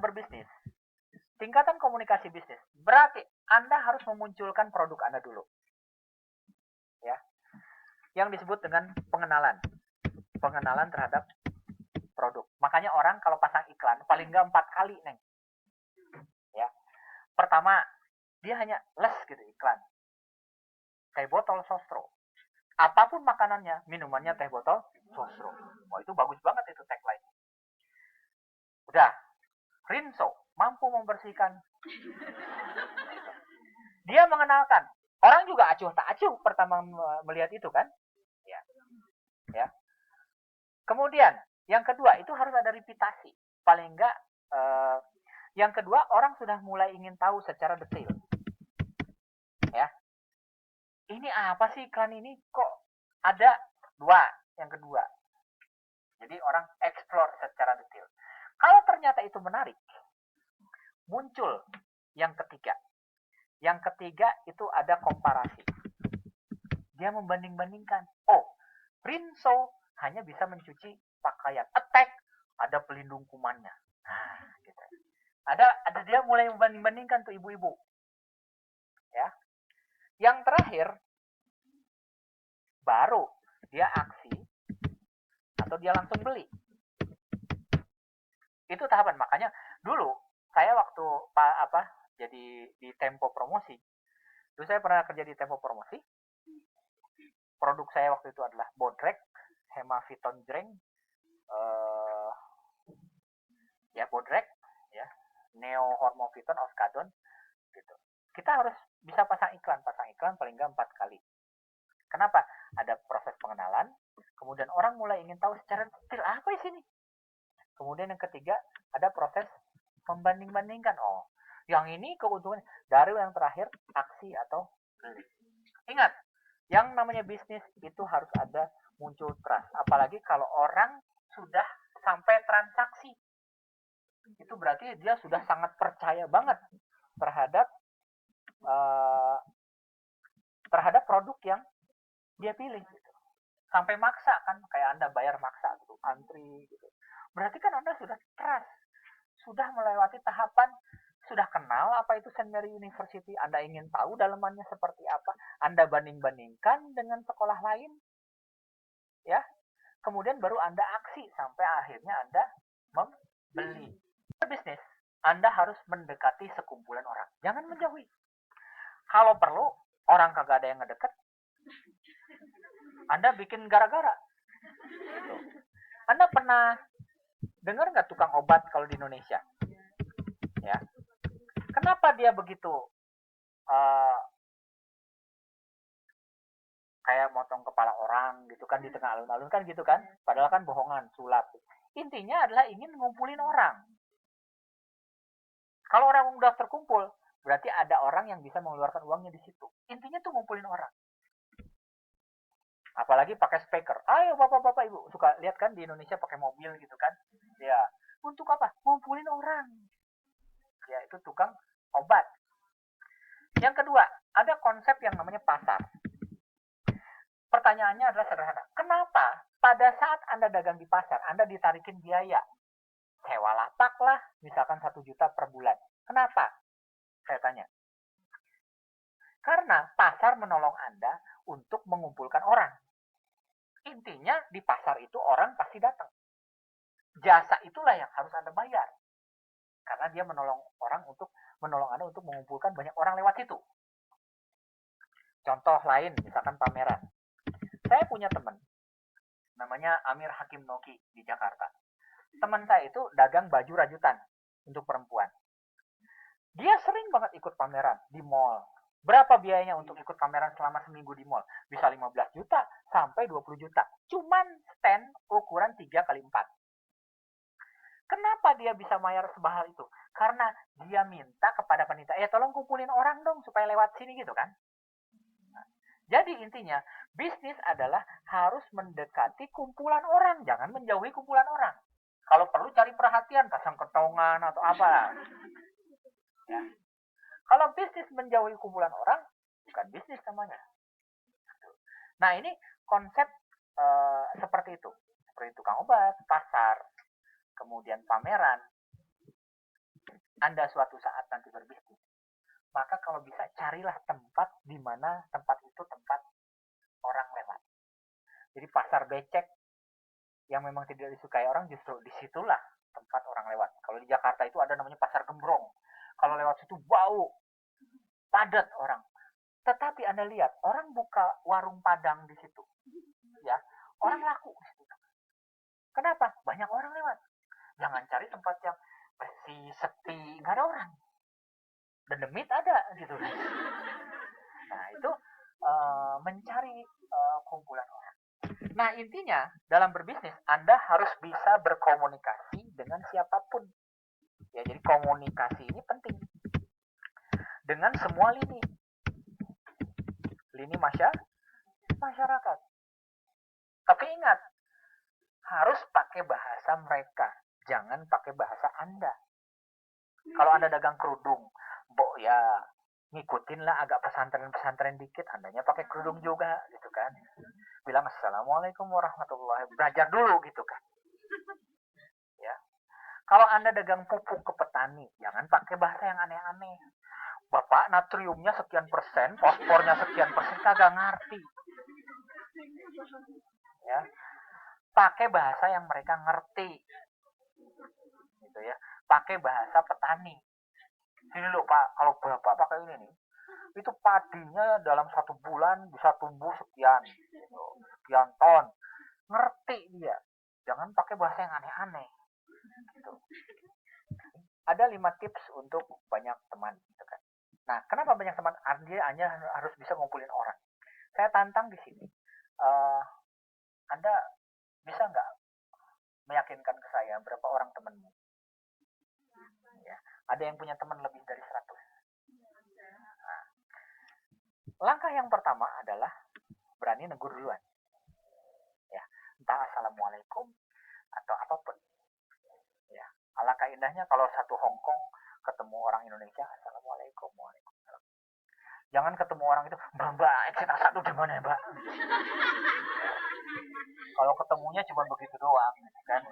berbisnis, tingkatan komunikasi bisnis, berarti Anda harus memunculkan produk Anda dulu. Ya. Yang disebut dengan pengenalan. Pengenalan terhadap produk. Makanya orang kalau pasang iklan paling nggak 4 kali, Neng. Ya. Pertama, dia hanya les gitu iklan. Teh botol sostro. Apapun makanannya, minumannya teh botol sostro. Oh, itu bagus banget itu tagline. Udah, Rinso mampu membersihkan. Dia mengenalkan. Orang juga acuh tak acuh pertama melihat itu kan. Ya. Ya. Kemudian yang kedua itu harus ada reputasi. Paling enggak yang kedua orang sudah mulai ingin tahu secara detail. Ya. Ini apa sih iklan ini? Kok ada dua yang kedua. Jadi orang explore secara detail. Kalau ternyata itu menarik, muncul yang ketiga. Yang ketiga itu ada komparasi. Dia membanding-bandingkan. Oh, Rinso hanya bisa mencuci pakaian. Attack ada pelindung kumannya. Nah, gitu. Ada dia mulai membanding-bandingkan tuh ibu-ibu. Ya. Yang terakhir baru dia aksi atau dia langsung beli. Itu tahapan. Makanya dulu saya waktu jadi di Tempo Promosi. Dulu saya pernah kerja di Tempo Promosi. Produk saya waktu itu adalah Bodrek, Hemaviton Drink, ya Bodrek, ya Neo Hormoviton Oskadon, gitu. Kita harus bisa pasang iklan paling nggak 4 kali. Kenapa? Ada proses pengenalan, kemudian orang mulai ingin tahu secara detail apa sini. Kemudian yang ketiga ada proses membanding-bandingkan. Oh, yang ini keuntungan dari yang terakhir aksi atau beli. Ingat, yang namanya bisnis itu harus ada muncul trust. Apalagi kalau orang sudah sampai transaksi. Itu berarti dia sudah sangat percaya banget terhadap produk yang dia pilih gitu. Sampai maksa kan, kayak Anda bayar maksa gitu, antri gitu. Berarti kan Anda sudah trust, sudah melewati tahapan, sudah kenal apa itu Saint Mary University, Anda ingin tahu dalamannya seperti apa, Anda banding-bandingkan dengan sekolah lain, ya. Kemudian baru Anda aksi sampai akhirnya Anda membeli. Bisnis, Anda harus mendekati sekumpulan orang, jangan menjauhi. Kalau perlu, orang kagak ada yang ngedekat, Anda bikin gara-gara. Gitu. Anda pernah dengar nggak tukang obat kalau di Indonesia? Ya, kenapa dia begitu kayak motong kepala orang gitu kan di tengah alun-alun kan gitu kan? Padahal kan bohongan, sulap. Intinya adalah ingin ngumpulin orang. Kalau orang udah terkumpul, berarti ada orang yang bisa mengeluarkan uangnya di situ. Intinya tuh ngumpulin orang. Apalagi pakai speaker. Ayo bapak-bapak ibu. Suka lihat kan di Indonesia pakai mobil gitu kan. Ya. Untuk apa? Ngumpulin orang. Ya, itu tukang obat. Yang kedua, ada konsep yang namanya pasar. Pertanyaannya adalah sederhana. Kenapa pada saat Anda dagang di pasar, Anda ditarikin biaya? Sewa lapak lah, misalkan 1 juta per bulan. Kenapa? Saya tanya. Karena pasar menolong Anda untuk mengumpulkan orang. Intinya di pasar itu orang pasti datang. Jasa itulah yang harus Anda bayar. Karena dia menolong Anda untuk mengumpulkan banyak orang lewat situ. Contoh lain, misalkan pameran. Saya punya teman, namanya Amir Hakim Noki di Jakarta. Teman saya itu dagang baju rajutan untuk perempuan. Dia sering banget ikut pameran di mall. Berapa biayanya untuk ikut pameran selama seminggu di mall? Bisa 15 juta sampai 20 juta. Cuman stand ukuran 3x4. Kenapa dia bisa bayar semahal itu? Karena dia minta kepada panitia, tolong kumpulin orang dong supaya lewat sini gitu kan. Jadi intinya, bisnis adalah harus mendekati kumpulan orang, jangan menjauhi kumpulan orang. Kalau perlu cari perhatian, pasang ketongan atau apa. Ya. Kalau bisnis menjauhi kumpulan orang, bukan bisnis namanya. Nah ini konsep seperti itu. Seperti tukang obat, pasar, kemudian pameran. Anda suatu saat nanti berbisnis, maka kalau bisa carilah tempat di mana tempat itu tempat orang lewat. Jadi pasar becek yang memang tidak disukai orang justru disitulah tempat orang lewat. Kalau di Jakarta itu ada namanya pasar gembrong. Kalau lewat situ bau, padat orang. Tetapi Anda lihat, orang buka warung Padang di situ. Ya, orang laku di situ. Kenapa? Banyak orang lewat. Jangan cari tempat yang bersih, sepi, nggak ada orang. Dan demit ada gitu. Nah, itu mencari kumpulan orang. Nah, intinya dalam berbisnis Anda harus bisa berkomunikasi dengan siapapun. Ya, jadi komunikasi ini penting. Dengan semua lini. Lini masyarakat. Tapi ingat, harus pakai bahasa mereka. Jangan pakai bahasa Anda. Kalau Anda dagang kerudung, mbok ya ngikutin lah agak pesantren-pesantren dikit, andanya pakai kerudung juga gitu kan. Bilang assalamualaikum warahmatullahi wabarakatuh. Belajar dulu gitu kan. Ya. Kalau Anda dagang pupuk ke petani, jangan pakai bahasa yang aneh-aneh. Bapak natriumnya sekian persen, fosfornya sekian persen, kagak ngerti. Ya. Pakai bahasa yang mereka ngerti. Gitu ya. Pakai bahasa petani. Ini loh Pak, kalau Bapak pakai ini nih, itu padinya dalam 1 bulan bisa tumbuh sekian, gitu, sekian ton. Ngerti dia. Jangan pakai bahasa yang aneh-aneh. Gitu. Ada 5 tips untuk banyak teman. Gitu kan. Nah, kenapa banyak teman? Anda harus bisa ngumpulin orang. Saya tantang di sini. Anda bisa nggak meyakinkan ke saya berapa orang temanmu? Ya, ada yang punya teman lebih dari 100. Nah, langkah yang pertama adalah berani negur duluan. Ya, entah assalamualaikum atau apapun. Ya, alangkah indahnya kalau satu Hongkong ketemu orang Indonesia, assalamualaikum, waalaikumsalam. Jangan ketemu orang itu, mbak, exit A1 di mana ya, mbak? Kalau ketemunya cuma begitu doang, kan?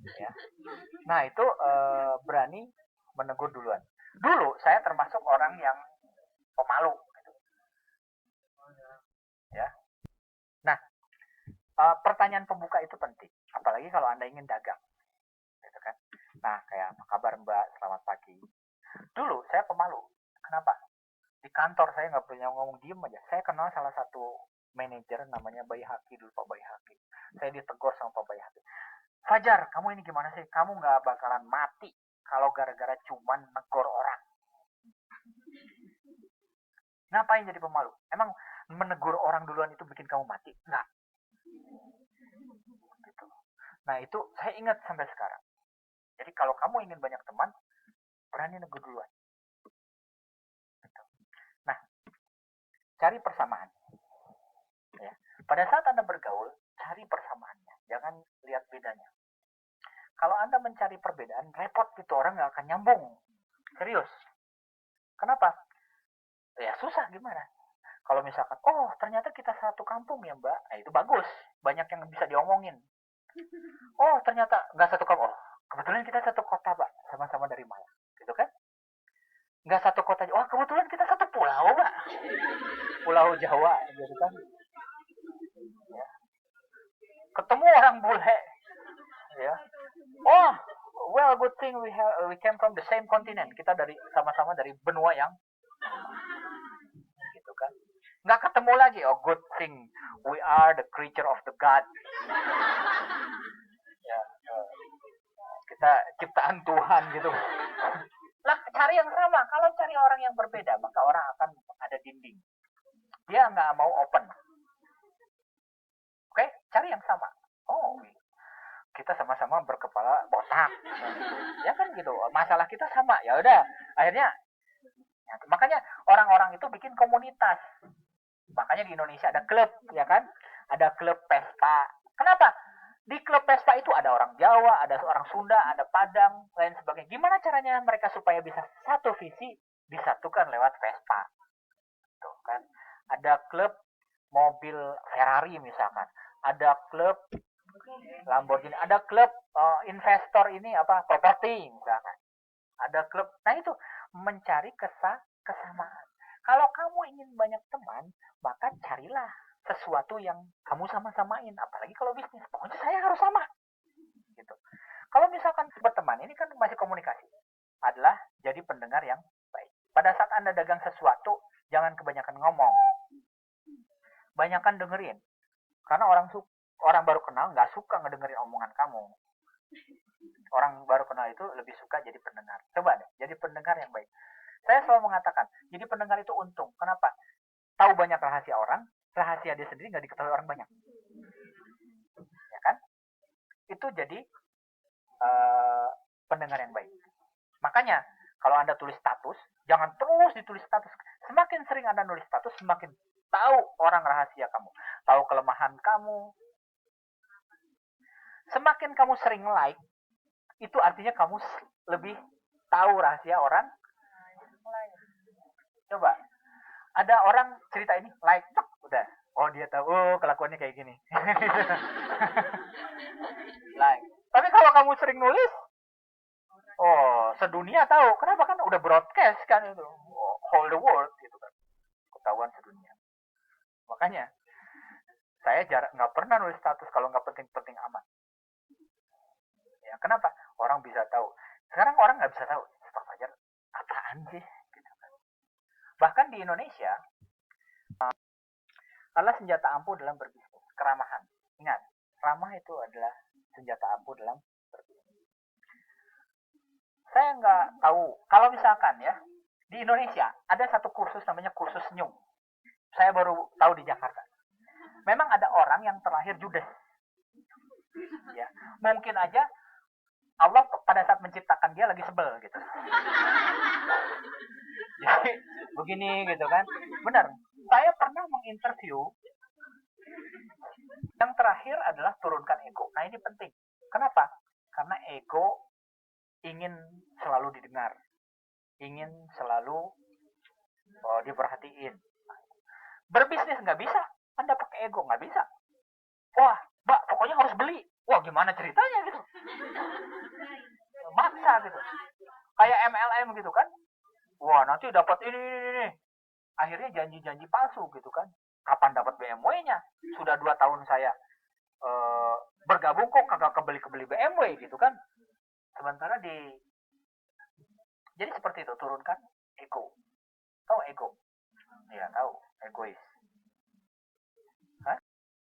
Ya. Nah, itu berani menegur duluan. Dulu saya termasuk orang yang pemalu. Gitu. Ya. Nah, pertanyaan pembuka itu penting, apalagi kalau Anda ingin dagang. Gitu kan? Nah, kayak apa kabar Mbak, selamat pagi. Dulu saya pemalu. Kenapa? Di kantor saya nggak punya ngomong, diem aja. Saya kenal salah satu manajer namanya Bayi Haki dulu, Pak Bayi Haki. Saya ditegur sama Pak Bayi Haki. Fajar, kamu ini gimana sih? Kamu nggak bakalan mati kalau gara-gara cuman negor orang. Ngapain jadi pemalu? Emang menegur orang duluan itu bikin kamu mati? Nggak. Gitu. Nah, itu saya ingat sampai sekarang. Jadi kalau kamu ingin banyak teman, berani negur duluan. Gitu. Nah, cari persamaan. Ya. Pada saat Anda bergaul, cari persamaannya. Jangan lihat bedanya. Kalau Anda mencari perbedaan, repot gitu, orang nggak akan nyambung. Serius. Kenapa? Ya susah gimana. Kalau misalkan, oh ternyata kita satu kampung ya mbak, nah, itu bagus. Banyak yang bisa diomongin. Oh ternyata nggak satu kampung. Oh, kebetulan kita satu kota pak, sama-sama dari Malang. Gitu kan? Nggak satu kota. Oh kebetulan kita satu pulau pak. Pulau Jawa. Gitu kan? Ya. Ketemu orang bule. Ya. Oh, well, good thing we came from the same continent. Kita dari sama-sama dari benua yang gitu kan. Nggak ketemu lagi. Oh, good thing we are the creature of the God. Ya, kita ciptaan Tuhan gitu. Lah, cari yang sama. Kalau cari orang yang berbeda, maka orang akan ada dinding. Dia nggak mau open. Oke, cari yang sama. Oh, kita sama-sama berkepala botak. Ya kan gitu. Masalah kita sama. Ya udah, akhirnya makanya orang-orang itu bikin komunitas. Makanya di Indonesia ada klub, ya kan? Ada klub pesta. Kenapa? Di klub pesta itu ada orang Jawa, ada orang Sunda, ada Padang, lain sebagainya. Gimana caranya mereka supaya bisa satu visi disatukan lewat pesta? Tuh kan. Ada klub mobil Ferrari misalkan. Ada klub Lamborghini, ada klub investor ini apa properti misalkan. ada klub. Nah itu mencari kesamaan. Kalau kamu ingin banyak teman, maka carilah sesuatu yang kamu sama-samain. Apalagi kalau bisnis, pokoknya saya harus sama. Gitu. Kalau misalkan berteman, ini kan masih komunikasi, adalah jadi pendengar yang baik. Pada saat Anda dagang sesuatu, jangan kebanyakan ngomong. Banyakan dengerin. Karena orang baru kenal nggak suka ngedengerin omongan kamu. Orang baru kenal itu lebih suka jadi pendengar. Coba deh, jadi pendengar yang baik. Saya selalu mengatakan, jadi pendengar itu untung. Kenapa? Tahu banyak rahasia orang, rahasia dia sendiri nggak diketahui orang banyak. Ya kan? Itu jadi pendengar yang baik. Makanya, kalau Anda tulis status, jangan terus ditulis status. Semakin sering Anda nulis status, semakin tahu orang rahasia kamu. Tahu kelemahan kamu. Semakin kamu sering like, itu artinya kamu lebih tahu rahasia orang lain. Coba, ada orang cerita ini, like, udah. Oh dia tahu, oh kelakuannya kayak gini. Like. Tapi kalau kamu sering nulis, oh sedunia tahu. Kenapa? Kan udah broadcast kan itu, whole the world gitu kan, ketahuan sedunia. Makanya saya nggak pernah nulis status kalau nggak penting-penting amat. Ya kenapa? Orang bisa tahu. Sekarang orang nggak bisa tahu. Stok Fajar apaan sih? Gitu kan. Bahkan di Indonesia adalah senjata ampuh dalam berbisnis. Keramahan. Ingat, ramah itu adalah senjata ampuh dalam berbisnis. Saya nggak tahu. Kalau misalkan ya di Indonesia ada satu kursus namanya kursus senyum. Saya baru tahu di Jakarta. Memang ada orang yang terlahir judes. Ya, mungkin aja Allah pada saat menciptakan dia lagi sebel gitu. Jadi begini gitu kan. Benar. Saya pernah menginterview yang terakhir adalah turunkan ego. Nah ini penting. Kenapa? Karena ego ingin selalu didengar. Ingin selalu diperhatiin. Berbisnis nggak bisa. Anda pakai ego nggak bisa. Wah, Mbak, pokoknya harus beli. Wah, gimana ceritanya gitu. Maksa gitu. Kayak MLM gitu kan. Wah, nanti dapat ini. Akhirnya janji-janji palsu gitu kan. Kapan dapat BMW-nya? Sudah 2 tahun saya bergabung kok kagak kebeli BMW gitu kan. Sementara jadi seperti itu, turunkan ego. Tahu ego? Ya, tahu. Egois.